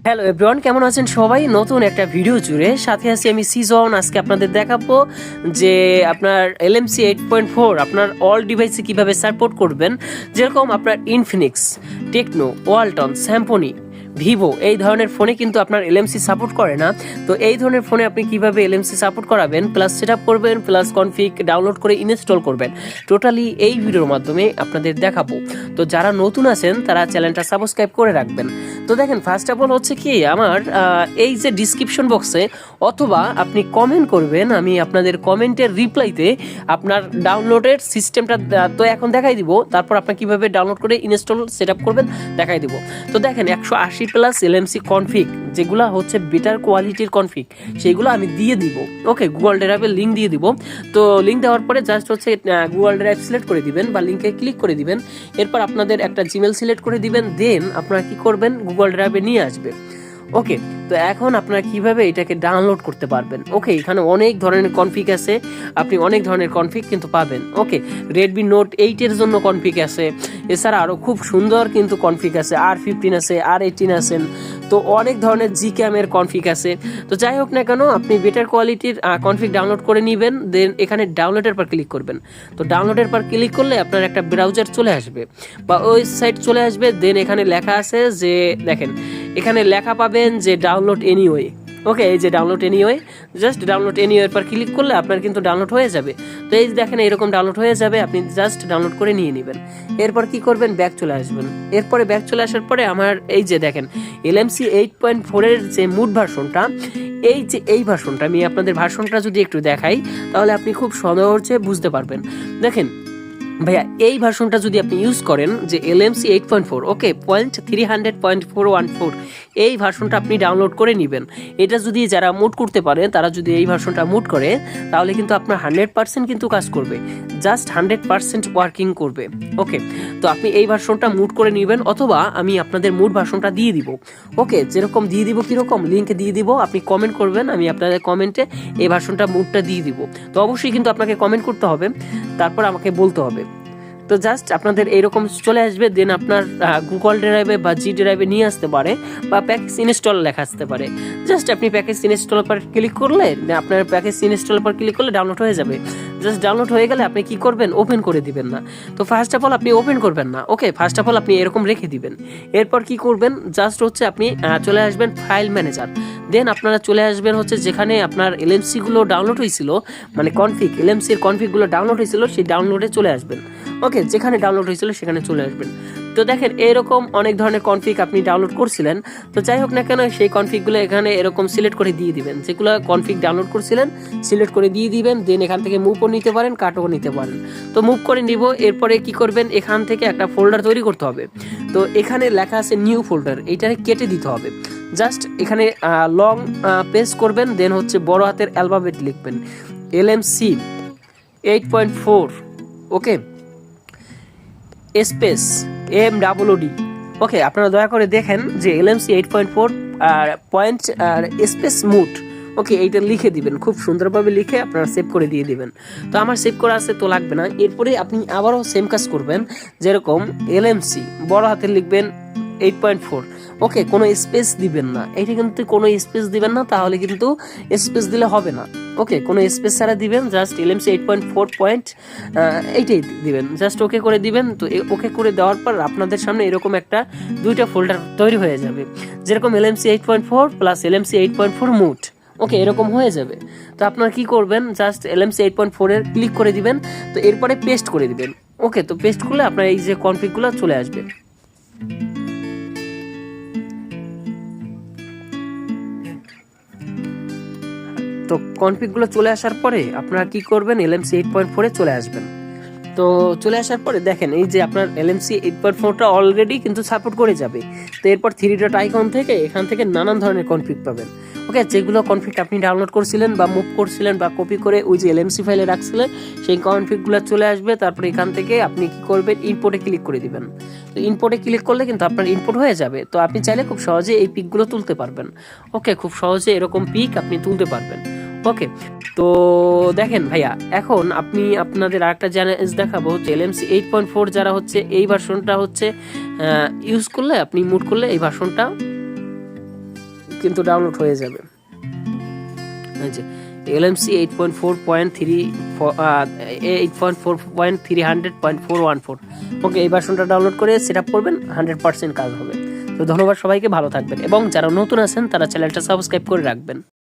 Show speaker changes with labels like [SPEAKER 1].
[SPEAKER 1] Hello everyone, কেমন আছেন সবাই? নতুন একটা ভিডিও জুড়ে সাথে আছি আমি সিজন। আজকে আপনাদের দেখাবো যে আপনার LMC 8.4 আপনার অল ডিভাইসে কিভাবে সাপোর্ট করবেন। যেরকম আপনার Infinix, Tecno, Walton, Samsung, Vivo এই ধরনের ফোনে কিন্তু আপনার LMC সাপোর্ট করে না। তো এই ধরনের ফোনে আপনি কিভাবে LMC সাপোর্ট করাবেন, প্লাস সেট আপ করবেন, প্লাস কনফিগ ডাউনলোড করে ইনস্টল করবেন, টোটালি এই ভিডিওর মাধ্যমে আপনাদের দেখাবো। তো যারা নতুন আছেন তারা চ্যানেলটা সাবস্ক্রাইব করে রাখবেন। তো দেখেন, ফার্স্ট অফ অল হচ্ছে কি, আমার এই যে ডিসক্রিপশন বক্সে অথবা আপনি কমেন্ট করবেন, আমি আপনাদের কমেন্টের রিপ্লাইতে আপনার ডাউনলোডের সিস্টেমটা তো এখন দেখাই দিব, তারপর আপনি কিভাবে ডাউনলোড করে ইনস্টল সেট আপ করবেন দেখাই দিব। তো দেখেন 180+ LMC কনফিগ, যেগুলো হচ্ছে বেটার কোয়ালিটির কনফিগ, সেইগুলো আমি দিয়ে দিব। ওকে, গুগল ড্রাইভের লিঙ্ক দিয়ে দিব। তো লিঙ্ক দেওয়ার পরে জাস্ট হচ্ছে গুগল ড্রাইভ সিলেক্ট করে দিবেন বা লিঙ্কে ক্লিক করে দিবেন। এরপর আপনাদের একটা জিমেল সিলেক্ট করে দিবেন, দেন আপনারা কি করবেন, গুগল ড্রাইভে নিয়ে আসবে। ওকে, তো এখন আপনারা কিভাবে এটাকে ডাউনলোড করতে পারবেন। ওকে, এখানে অনেক ধরনের কনফিগ আছে, আপনি অনেক ধরনের কনফিগ কিন্তু পাবেন। ওকে, রেডমি নোট 8 জন্য কনফিগ আছে, এছাড়া আরও খুব সুন্দর কিন্তু কনফিগ আছে, R15 আছে, R18 আছেন, তো অনেক ধরনের জিক্যামের কনফিগ আছে। তো যাই হোক না কেন, আপনি বেটার কোয়ালিটির কনফিগ ডাউনলোড করে নেবেন, দেন এখানে ডাউনলোডের পর ক্লিক করবেন। তো ডাউনলোডের পর ক্লিক করলে আপনার একটা ব্রাউজার চলে আসবে বা ওয়েবসাইট চলে আসবে। দেন এখানে লেখা আছে যে, দেখেন এখানে লেখা পাবেন যে ডাউনলোড এনিওয়ে। ওকে, এই যে download anyway, just download anywhere পর ক্লিক করলে আপনার কিন্তু ডাউনলোড হয়ে যাবে। তো এই দেখেন এরকম ডাউনলোড হয়ে যাবে, আপনি জাস্ট ডাউনলোড করে নিয়ে নেবেন। এরপর কি করবেন, ব্যাক চলে আসবেন। এরপরে ব্যাক চলে আসার পরে আমার এই যে দেখেন LMC 8.4 এর যে মুড ভার্সনটা, এই ভার্সনটা আমি আপনাদের ভার্সনটা যদি একটু দেখাই তাহলে আপনি খুব সহজে বুঝতে পারবেন। দেখেন ভাইয়া, এই ভার্সনটা যদি আপনি ইউজ করেন যে LMC 8.4, ওকে, 300.414, এই ভার্সনটা আপনি ডাউনলোড করে নেবেন। এটা যদি যারা মুড করতে পারে, তারা যদি এই ভার্সনটা মুড করে, তাহলে কিন্তু আপনার 100% কিন্তু কাজ করবে, জাস্ট 100% ওয়ার্কিং করবে। ওকে, তো আপনি এই ভার্সনটা মুড করে নেবেন, অথবা আমি আপনাদের মুড ভার্সনটা দিয়ে দিব। ওকে, যেরকম দিয়ে দিব, কীরকম লিঙ্ক দিয়ে দিব, আপনি কমেন্ট করবেন, আমি আপনাদের কমেন্টে এই ভার্সনটা মুডটা দিয়ে দিব। তো অবশ্যই কিন্তু আপনাকে কমেন্ট করতে হবে, তারপর আমাকে বলতে হবে। তো জাস্ট আপনাদের এইরকম চলে আসবে, দেন আপনার গুগল ড্রাইভে বা জি ড্রাইভে নিয়ে আসতে পারে, বা প্যাকেজ ইনস্টল লেখা আসতে পারে। জাস্ট আপনি প্যাকেজ ইনস্টলের পর ক্লিক করলে, আপনার প্যাকেজ ইনস্টলের পর ক্লিক করলে ডাউনলোড হয়ে যাবে। জাস্ট ডাউনলোড হয়ে গেলে আপনি কি করবেন, ওপেন করে দিবেন না। তো ফার্স্ট অফ অল আপনি ওপেন করবেন না। ওকে, ফার্স্ট অফ অল আপনি এরকম রেখে দিবেন। এরপর কি করবেন, জাস্ট হচ্ছে আপনি চলে আসবেন ফাইল ম্যানেজার। দেন আপনারা চলে আসবেন হচ্ছে যেখানে আপনার LMC-গুলো ডাউনলোড হয়েছিল, মানে কনফিগ, LMC-র কনফিগগুলো ডাউনলোড হয়েছিল, সেই ডাউনলোডে চলে আসবেন। ওকে, যেখানে ডাউনলোড হয়েছিল সেখানে চলে আসবেন। তো দেখেন এরকম অনেক ধরনের কনফিগ আপনি ডাউনলোড করছিলেন। তো যাই হোক না কেন, সেই কনফিগগুলো এখানে এরকম সিলেক্ট করে দিয়ে দিবেন, যেগুলো কনফিগ ডাউনলোড করছিলেন সিলেক্ট করে দিয়ে দিবেন। দেন এখান থেকে মুভও নিতে পারেন, কাটও নিতে পারেন। তো মুভ করে নিব। এরপরে কি করবেন, এখান থেকে একটা ফোল্ডার তৈরি করতে হবে। তো এখানে লেখা আছে নিউ ফোল্ডার, এইটাকে কেটে দিতে হবে। জাস্ট এখানে লং পেজ করবেন, দেন হচ্ছে বড় হাতের অ্যালফাবেট লিখবেন LMC 8.4, ওকে, স্পেস MWD। ওকে, আপনারা দয়া করে দেখেন যে LMC 8.4 পয়েন্ট স্পেস মুড। ওকে, এইটা লিখে দিবেন, খুব সুন্দরভাবে লিখে আপনারা সেভ করে দিয়ে দিবেন। তো আমার সেভ করা আছে, তো লাগবে না। এরপরে আপনি আবারও সেম কাজ করবেন, যেরকম LMC বড় হাতে লিখবেন 8.4। ওকে, কোনো স্পেস দিবেন না, এইটা কিন্তু কোনো স্পেস দিবেন না, তাহলে কিন্তু স্পেস দিলে হবে না। ওকে, কোনো স্পেস ছাড়া দিবেন, জাস্ট LMC 8.4 এইটাই দিবেন, জাস্ট ওকে করে দিবেন। তো ওকে করে দেওয়ার পর আপনাদের সামনে এরকম একটা দুইটা ফোল্ডার তৈরি হয়ে যাবে, যেরকম LMC 8.4 প্লাস LMC 8.4 মুড। ওকে, এরকম হয়ে যাবে। তো আপনারা কি করবেন, জাস্ট LMC 8.4 এর ক্লিক করে দিবেন। তো এরপরে পেস্ট করে দিবেন। ওকে, তো পেস্ট করলে আপনার এই যে কনফিগগুলো চলে আসবে। তো কনফিগগুলো চলে আসার পরে আপনারা কি করবেন, LMC 8.4 এ চলে আসবেন। তো চলে আসার পরে দেখেন এই যে আপনার LMC 8.4টা অলরেডি কিন্তু সাপোর্ট করে যাবে। তো এরপর 3 ডট আইকন থেকে এখান থেকে নানান ধরনের কনফিগ পাবেন। ওকে, যেগুলো কনফিগ আপনি ডাউনলোড করছিলেন বা মুভ করছিলেন বা কপি করে ওই যে LMC ফাইলে রাখছিলেন, সেই কনফিগগুলো চলে আসবে। তারপরে এখান থেকে আপনি কি করবেন, ইম্পোর্টে ক্লিক করে দিবেন। তো ইম্পোর্টে ক্লিক করলে কিন্তু আপনার ইম্পোর্ট হয়ে যাবে। তো আপনি চাইলে খুব সহজে এই পিকগুলো তুলতে পারবেন। ওকে, খুব সহজে এরকম পিক আপনি তুলতে পারবেন। ওকে, তো দেখেন ভাইয়া, এখন আপনি আপনাদের আরেকটা জিনিস দেখাবো যে LMC 8.4 যারা হচ্ছে এই ভার্সনটা হচ্ছে ইউজ করলে, আপনি মুড করলে এই ভার্সনটা কিন্তু ডাউনলোড হয়ে যাবে। এই যে LMC 8.4.300.414 ওকে, এই ভার্সনটা ডাউনলোড করে সেট আপ করবেন, 100% কাজ হবে। তো ধন্যবাদ সবাইকে, ভালো থাকবেন এবং যারা নতুন আছেন তারা চ্যানেলটা সাবস্ক্রাইব করে রাখবেন।